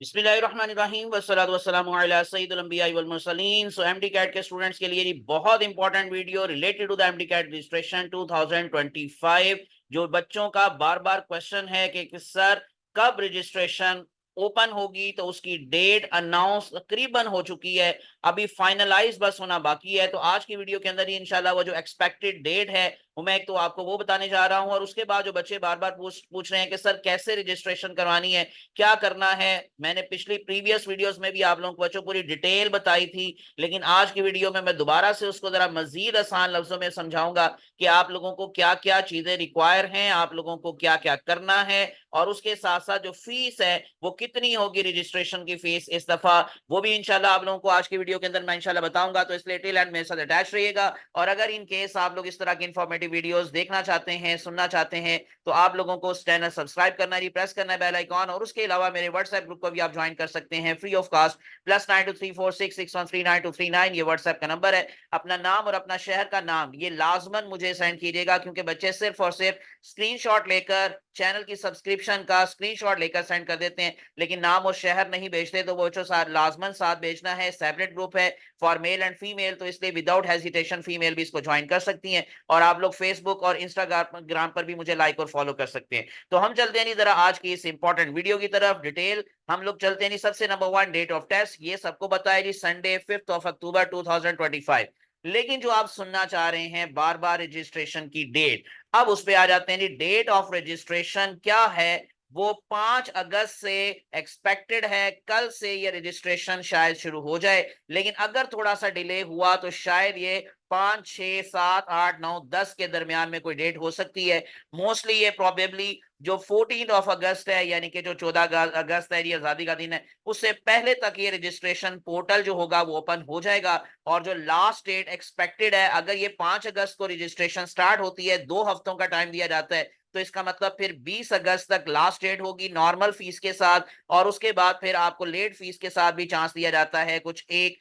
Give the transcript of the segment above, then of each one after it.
बिस्मिल्लाहिर्रहमानिर्रहीम वस्सलातु वस्सलामु अला सय्यिदिल अंबिया वल मुरसलीन। सो एमडी कैट के स्टूडेंट्स के लिए बहुत important video related to the MDCAT registration 2025। जो बच्चों का बार बार क्वेश्चन है कि सर कब रजिस्ट्रेशन ओपन होगी, तो उसकी डेट अनाउंस तकरीबन हो चुकी है, अभी फाइनलाइज बस होना बाकी है। तो आज की वीडियो के अंदर ही इंशाल्लाह वो जो एक्सपेक्टेड डेट है वो मैं एक तो आपको वो बताने जा रहा हूं, और उसके बाद जो बच्चे बार बार पूछ रहे हैं कि सर कैसे रजिस्ट्रेशन करवानी है, क्या करना है। मैंने पिछली प्रीवियस वीडियोस में भी आप लोगों को बच्चों पूरी डिटेल बताई थी, लेकिन आज की वीडियो में मैं दोबारा से उसको जरा मजीद आसान लफ्जों में समझाऊंगा कि आप लोगों को क्या क्या चीजें रिक्वायर हैं, आप लोगों को क्या क्या करना है, और उसके साथ साथ जो फीस है वो कितनी होगी, रजिस्ट्रेशन की फीस इस दफा, वो भी इंशाल्लाह आप लोगों को आज की वीडियो के अंदर मैं इंशाल्लाह बताऊंगा। तो इसलिए टिल एंड मेरे साथ अटैच रहिएगा। और अगर इन केस आप लोग इस तरह की इंफॉर्मेटिव वीडियोस देखना चाहते हैं, सुनना चाहते हैं, तो आप लोगों को चैनल सब्सक्राइब करना है, प्रेस करना है बेल आइकॉन, और उसके अलावा मेरे व्हाट्सएप ग्रुप को भी आप ज्वाइन कर सकते हैं फ्री ऑफ कॉस्ट। +923466139239 ये व्हाट्सएप का नंबर है। अपना नाम और अपना शहर का नाम ये लाजमन मुझे सेंड कीजिएगा, क्योंकि बच्चे सिर्फ और सिर्फ स्क्रीनशॉट लेकर चैनल की सब्सक्रिप्शन का स्क्रीनशॉट लेकर सेंड कर देते हैं, लेकिन नाम और शहर नहीं भेजते। तो वो बच्चों साथ लाजमन साथ भेजना है। सेपरेट ग्रुप है फॉर मेल एंड फीमेल, तो इसलिए विदाउट हेजिटेशन फीमेल भी इसको ज्वाइन कर सकती हैं। और आप लोग फेसबुक और इंस्टाग्राम पर भी मुझे लाइक और फॉलो कर सकते हैं। तो हम चलते हैं नहीं जरा आज की इस इंपॉर्टेंट वीडियो की तरफ। डिटेल हम लोग चलते हैं नहीं। सबसे number one, date of test ये सबको बताया जी, संडे 5 अक्टूबर 2025। लेकिन जो आप सुनना चाह रहे हैं बार बार रजिस्ट्रेशन की डेट, अब उस पे आ जाते हैं जी। डेट ऑफ रजिस्ट्रेशन क्या है, वो 5 अगस्त से एक्सपेक्टेड है। कल से ये रजिस्ट्रेशन शायद शुरू हो जाए, लेकिन अगर थोड़ा सा डिले हुआ तो शायद ये 5, 6, 7, 8, 9, 10 के दरमियान में कोई डेट हो सकती है। मोस्टली ये प्रोबेबली जो 14 अगस्त है, यानी कि जो 14 अगस्त है, ये आजादी का दिन है, उससे पहले तक ये रजिस्ट्रेशन पोर्टल जो होगा वो ओपन हो जाएगा। और जो लास्ट डेट एक्सपेक्टेड है, अगर ये 5 अगस्त को रजिस्ट्रेशन स्टार्ट होती है, 2 हफ्तों का टाइम दिया जाता है, तो इसका मतलब फिर 20 अगस्त तक लास्ट डेट होगी नॉर्मल फीस के साथ। और उसके बाद फिर आपको लेट फीस के साथ भी चांस दिया जाता है, कुछ एक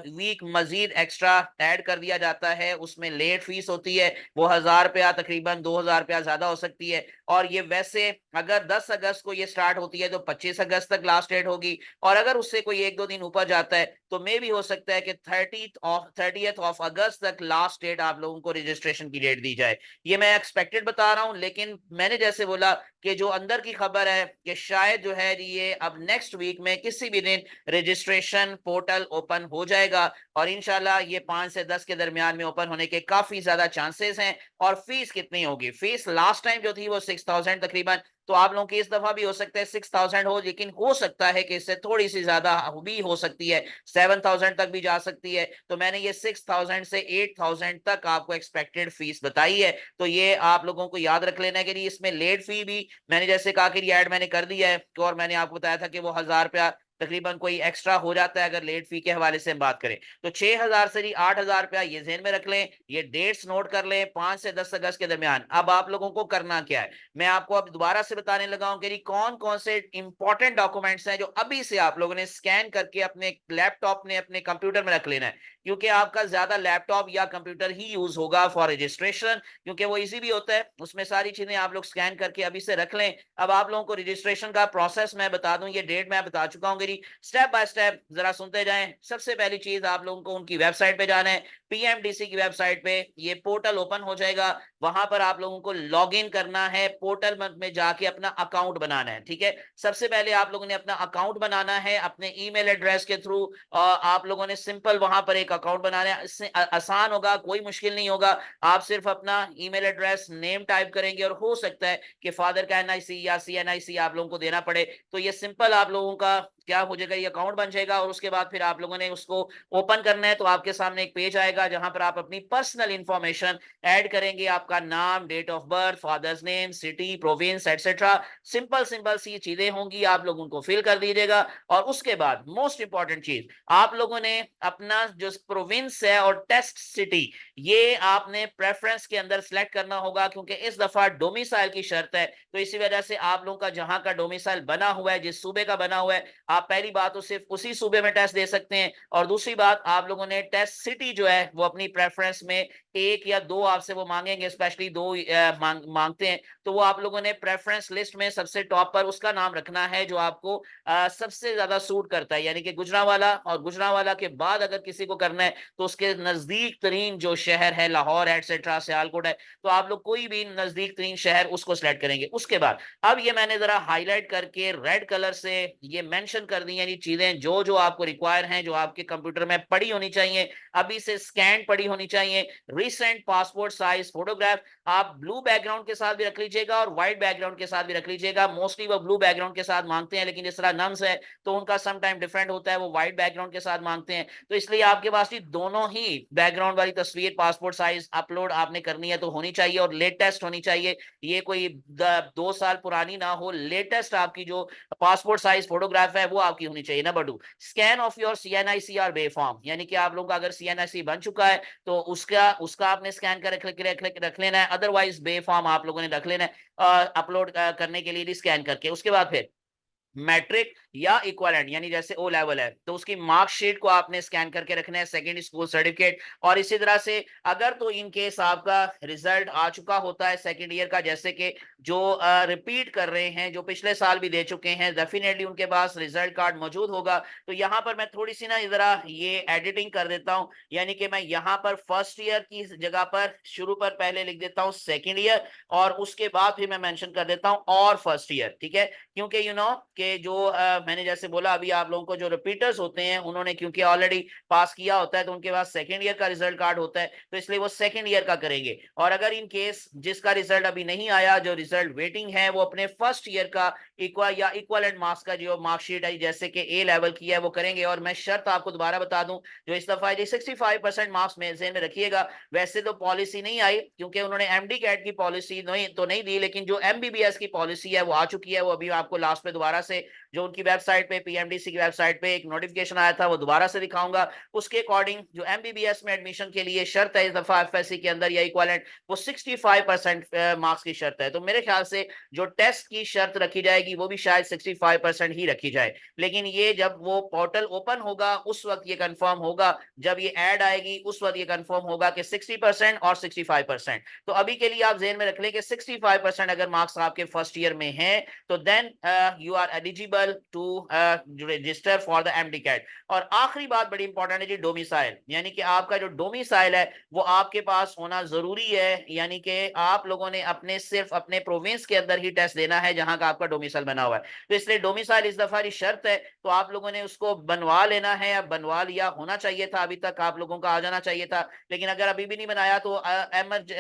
वीक मजीद एक्स्ट्रा ऐड कर दिया जाता है। उसमें लेट फीस होती है, वो 1000 रुपया तकरीबन 2000 रुपया ज्यादा हो सकती है। और ये वैसे अगर 10 अगस्त को ये स्टार्ट होती है तो 25 अगस्त तक लास्ट डेट होगी। और अगर उससे कोई 1-2 दिन ऊपर जाता है तो मे भी हो सकता है कि 30 अगस्त तक लास्ट डेट आप लोगों को रजिस्ट्रेशन की डेट दी जाए। ये मैं एक्सपेक्टेड बता रहा हूं, लेकिन मैंने जैसे बोला कि जो अंदर की खबर है कि शायद जो है ये अब नेक्स्ट वीक में किसी भी दिन रजिस्ट्रेशन पोर्टल ओपन हो जाएगा। और इंशाल्लाह ये 5 से 10 के दरमियान में ओपन होने के काफी ज्यादा चांसेस हैं। और फीस कितनी होगी, फीस लास्ट टाइम जो थी वो 6000 तकरीबन, तो आप लोगों की इस दफा भी हो सकता है 6000 हो, लेकिन हो सकता है कि इससे थोड़ी सी ज्यादा भी हो सकती है, 7000 तक भी जा सकती है। तो मैंने ये 6000 से 8000 तक आपको एक्सपेक्टेड फीस बताई है। तो ये आप लोगों को याद रख लेना है कि इसमें लेट फी भी मैंने जैसे कहा कि ऐड मैंने कर दिया है, और मैंने आपको बताया था कि वो 1000 रुपया तकरीबन कोई एक्स्ट्रा हो जाता है अगर लेट फी के हवाले से हम बात करें। तो 6000 से जी 8000 रुपया ये ज़हन में रख लें, ये डेट्स नोट कर लें, 5 से 10 अगस्त के दरमियान। अब आप लोगों को करना क्या है, मैं आपको अब दोबारा से बताने लगा हूं कि कौन कौन से इंपॉर्टेंट डॉक्यूमेंट्स हैं जो अभी से आप लोगों ने स्कैन करके अपने लैपटॉप में अपने कंप्यूटर में रख लेना है, क्योंकि आपका ज्यादा लैपटॉप या कंप्यूटर ही यूज होगा फॉर रजिस्ट्रेशन, क्योंकि वो इजी भी होता है। उसमें सारी चीजें आप लोग स्कैन करके अभी से रख लें। अब आप लोगों को रजिस्ट्रेशन का प्रोसेस मैं बता दूं, ये डेट मैं बता चुका हूं, स्टेप बाय स्टेप जरा सुनते जाएं। सबसे पहली चीज आप लोगों को उनकी वेबसाइट पे जाना है, पीएमडीसी की वेबसाइट पे ये पोर्टल ओपन हो जाएगा। वहां पर आप लोगों को लॉग इन करना है, पोर्टल में जाके अपना अकाउंट बनाना है। ठीक है, सबसे पहले आप लोगों ने अपना अकाउंट बनाना है अपने ईमेल एड्रेस के थ्रू। आप लोगों ने सिंपल वहां पर एक अकाउंट बनाना है, इससे आसान होगा, कोई मुश्किल नहीं होगा। आप सिर्फ अपना ईमेल एड्रेस नेम टाइप करेंगे, और हो सकता है कि फादर का एनआईसी या सीएनआईसी आप लोगों को देना पड़े। तो ये सिंपल आप लोगों का क्या हो जाएगा, ये अकाउंट बन जाएगा। और उसके बाद फिर आप लोगों ने उसको ओपन करना है, तो आपके सामने एक पेज आएगा जहां पर आप अपनी पर्सनल इंफॉर्मेशन ऐड करेंगे, आपका नाम, date of birth, father's name, city, province etcetera. Simple simple सी चीजें होंगी, आप लोग उनको फिल कर दीजिएगा। और उसके बाद मोस्ट इंपॉर्टेंट चीज, आप लोगों ने अपना जो प्रोविंस है और टेस्ट सिटी, ये आपने प्रेफरेंस के अंदर सिलेक्ट करना होगा, क्योंकि इस दफा डोमिसाइल की शर्त है। तो इसी वजह से आप लोगों का जहां का डोमिसाइल बना हुआ है, जिस सूबे का बना हुआ है, आप पहली बात तो सिर्फ उसी सूबे में टेस्ट दे सकते हैं। और दूसरी बात, आप लोगों ने टेस्ट सिटी जो है वो अपनी प्रेफरेंस में एक या दो आपसे वो मांगेंगे, स्पेशली दो मांगते हैं, तो वो आप लोगों ने प्रेफरेंस लिस्ट में सबसे टॉप पर उसका नाम रखना है जो आपको सबसे ज्यादा सूट करता है, यानी कि गुजरांवाला, और गुजरांवाला के बाद अगर किसी को करना है तो उसके नजदीक तरीन जो शहर है, लाहौर एटसेट्रा, सियालकोट है, तो आप लोग कोई भी नजदीक तरीन शहर उसको सिलेक्ट करेंगे। उसके बाद अब ये मैंने जरा हाईलाइट करके रेड कलर से ये मेंशन कर दी है, ये चीजें जो जो आपको रिक्वायर हैं, जो आपके कंप्यूटर में पड़ी होनी चाहिए, अभी से स्कैन पड़ी होनी चाहिए। रिसेंट पासपोर्ट साइज फोटोग्राफ आप ब्लू बैकग्राउंड के साथ भी रख लीजिएगा और व्हाइट बैकग्राउंड के साथ भी रख लीजिएगा। मोस्टली वो ब्लू बैकग्राउंड के साथ मांगते हैं, लेकिन जिस तरह नम्स है तो उनका सम टाइम डिफरेंट होता है, वो व्हाइट बैकग्राउंड के साथ मांगते हैं, तो इसलिए आपके पास भी दोनों ही बैकग्राउंड वाली तस्वीर पासपोर्ट साइज अपलोड आपने करनी है तो होनी चाहिए, और लेटेस्ट होनी चाहिए। ये कोई 2 साल पुरानी ना हो, लेटेस्ट आपकी जो पासपोर्ट साइज फोटोग्राफ है वो आपकी होनी चाहिए। Number 2, scan of your CNIC bay form, यानी कि आप लोगों का अगर CNIC बन चुका है तो उसका उसका आपने स्कैन कर रख लेना है, अदरवाइज बे फॉर्म आप लोगों ने रख लेना है अपलोड करने के लिए स्कैन करके। उसके बाद फिर मैट्रिक या इक्विवेलेंट, यानी जैसे ओ लेवल है तो उसकी मार्कशीट को आपने स्कैन करके रखना है, सेकेंड स्कूल सर्टिफिकेट। और इसी तरह से अगर तो इन केस आपका रिजल्ट आ चुका होता है सेकेंड ईयर का, जैसे कि जो रिपीट कर रहे हैं, जो पिछले साल भी दे चुके हैं, डेफिनेटली उनके पास रिजल्ट कार्ड मौजूद होगा। तो यहाँ पर मैं थोड़ी सी ना जरा ये एडिटिंग कर देता हूँ, यानी कि मैं यहाँ पर फर्स्ट ईयर की जगह पर शुरू पर पहले लिख देता हूँ सेकेंड ईयर, और उसके बाद फिर मैं मेंशन कर देता हूँ और फर्स्ट ईयर, ठीक है। क्योंकि कि जो मैंने जैसे बोला अभी आप लोगों को जो रिपीटर्स होते हैं उन्होंने क्योंकि ऑलरेडी पास किया होता है तो उनके पास सेकंड ईयर का रिजल्ट कार्ड होता है, तो इसलिए वो सेकंड ईयर का करेंगे। और अगर इन केस जिसका रिजल्ट अभी नहीं आया, जो रिजल्ट वेटिंग है, वो अपने फर्स्ट ईयर का इक्वलेंट मार्क्स का जो मार्कशीट है जैसे कि ए लेवल की है वो करेंगे। और मैं शर्त आपको दोबारा बता दूं, जो इस दफा 65% मार्क्स में जेन में रखिएगा। वैसे तो पॉलिसी नहीं आई क्योंकि उन्होंने एमडी कैट की पॉलिसी नहीं दी, लेकिन जो एमबीबीएस की पॉलिसी है वो आ चुकी है। वो अभी आपको लास्ट में दोबारा से जो उनकी वेबसाइट पे, पीएमडीसी की वेबसाइट पे एक नोटिफिकेशन आया था वो दोबारा से दिखाऊंगा। उसके अकॉर्डिंग जो एमबीबीएस में एडमिशन के लिए शर्त है इस दफा एफएससी के अंदर या इक्विवेलेंट, वो 65% मार्क्स की शर्त है। तो मेरे ख्याल से जो टेस्ट की शर्त रखी जाएगी वो भी शायद 65% ही रखी जाए, लेकिन ये जब वो पोर्टल ओपन होगा उस वक्त ये कंफर्म होगा, जब ये ऐड आएगी उस वक्त ये कंफर्म होगा कि 60% और 65%। तो अभी के लिए आप जेहन में रख लें कि 65% अगर मार्क्स आपके फर्स्ट ईयर में हैं तो then you are eligible to register for the MDCAT. और आखिरी बात बड़ी इंपॉर्टेंट है जी, डोमिसाइल, यानी कि आपका जो डोमिसाइल है वो आपके पास होना जरूरी है, यानी कि आप लोगों ने अपने सिर्फ अपने प्रोविंस के अंदर ही टेस्ट देना है जहां का आपका डोमिसाइल बना हुआ है। तो इसलिए डोमिसाइल इस दफा की शर्त है, तो आप लोगों ने उसको बनवा लेना है, या बनवा लिया होना चाहिए था, अभी तक आप लोगों का आ जाना चाहिए था। लेकिन अगर अभी भी नहीं बनाया तो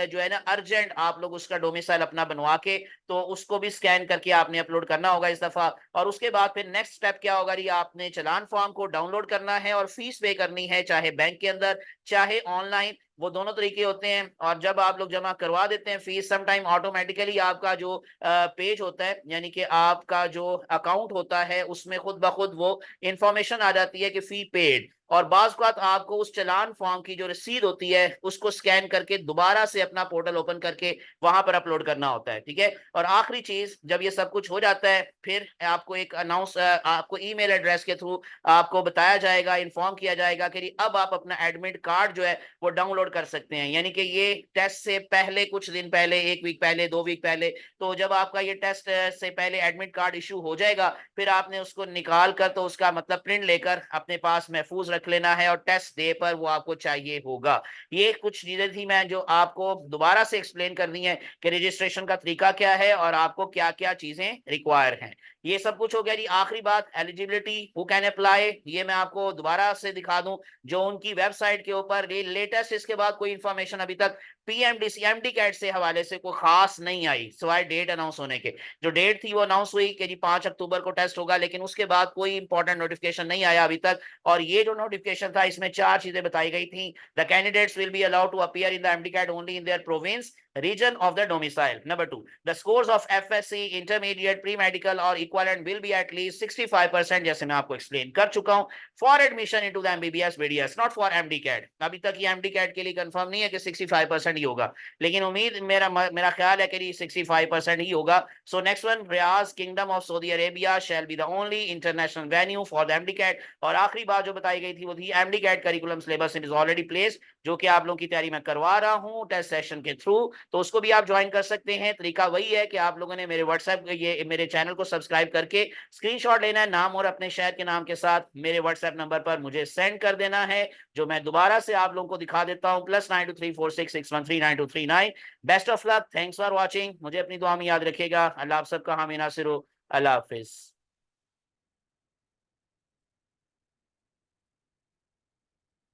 जो है ना अर्जेंट आप लोग उसका डोमिसाइल अपना बनवा के तो उसको भी स्कैन करके आपने अपलोड करना होगा इस दफा। और उसके बाद फिर नेक्स्ट स्टेप क्या होगा, ये आपने चालान फॉर्म को डाउनलोड करना है और फीस पे करनी है, चाहे बैंक के अंदर चाहे ऑनलाइन, वो दोनों तरीके होते हैं। और जब आप लोग जमा करवा देते हैं फीस, सम टाइम ऑटोमेटिकली आपका जो पेज होता है, यानी कि आपका जो अकाउंट होता है उसमें खुद ब खुद वो इंफॉर्मेशन आ जाती है कि फी पेड। और बाज़ औक़ात आपको उस चालान फॉर्म की जो रसीद होती है उसको स्कैन करके दोबारा से अपना पोर्टल ओपन करके वहां पर अपलोड करना होता है, ठीक है। और आखिरी चीज, जब ये सब कुछ हो जाता है फिर आपको एक आपको ईमेल एड्रेस के थ्रू आपको बताया जाएगा, इन्फॉर्म किया जाएगा कि अब आप अपना एडमिट कार्ड जो है वो डाउनलोड कर सकते हैं। यानी कि ये टेस्ट से पहले कुछ दिन पहले, 1 वीक पहले, 2 वीक पहले, तो जब आपका ये टेस्ट से पहले एडमिट कार्ड इशू हो जाएगा फिर आपने उसको निकाल कर तो उसका मतलब प्रिंट लेकर अपने पास महफूज रख लेना है, और टेस्ट डे पर वो आपको चाहिए होगा। ये कुछ चीजें थी मैं जो आपको दोबारा से एक्सप्लेन करनी है कि रजिस्ट्रेशन का तरीका क्या है और आपको क्या क्या चीजें रिक्वायर हैं। ये सब कुछ हो गया जी। आखिरी बात, एलिजिबिलिटी, हु कैन अप्लाई, ये मैं आपको दोबारा से दिखा दूं, जो उनकी वेबसाइट के ऊपर लेटेस्ट इसके बाद कोई इंफॉर्मेशन अभी तक पीएमडीसी एमडी कैट से हवाले से कोई खास नहीं आई सिवाय डेट अनाउंस होने के। जो डेट थी वो अनाउंस हुई कि जी 5 अक्टूबर को टेस्ट होगा, लेकिन उसके बाद कोई इंपॉर्टेंट नोटिफिकेशन नहीं आया अभी तक। और ये जो नोटिफिकेशन था इसमें 4 चीजें बताई गई थी। The candidates will be allowed to appear in the MDCAT only in their province, region of the domicile. Number 2, the scores of FSC, intermediate, pre-medical और equivalent will be at least 65%, जैसे मैं आपको explain कर चुका हूँ, for admission into the MBBS BDS, not for MD CAT। अभी तक ये MD CAT के लिए confirm नहीं है कि 65% ही होगा, लेकिन उम्मीद मेरा ख्याल है कि 65% ही होगा। So next one, Riyadh kingdom of Saudi Arabia shall be the only international venue for the MDCAT. और आखिरी बात जो बताई गई थी वो थी MDCAT curriculum syllabus is already place, जो कि आप लोगों की तैयारी मैं करवा रहा हूं टेस्ट सेशन के थ्रू, तो उसको भी आप ज्वाइन कर सकते हैं। तरीका वही है कि आप लोगों ने मेरे व्हाट्सएप ये मेरे चैनल को सब्सक्राइब करके स्क्रीनशॉट लेना है, नाम और अपने शहर के नाम के साथ मेरे व्हाट्सएप नंबर पर मुझे सेंड कर देना है, जो मैं दोबारा से आप लोगों को दिखा देता हूं, +923466139239। Best of luck, thanks for watching. मुझे अपनी दुआ में याद रखिएगा। अल्लाह आप सबका हामी नासिर हो। अल्लाह हाफिज।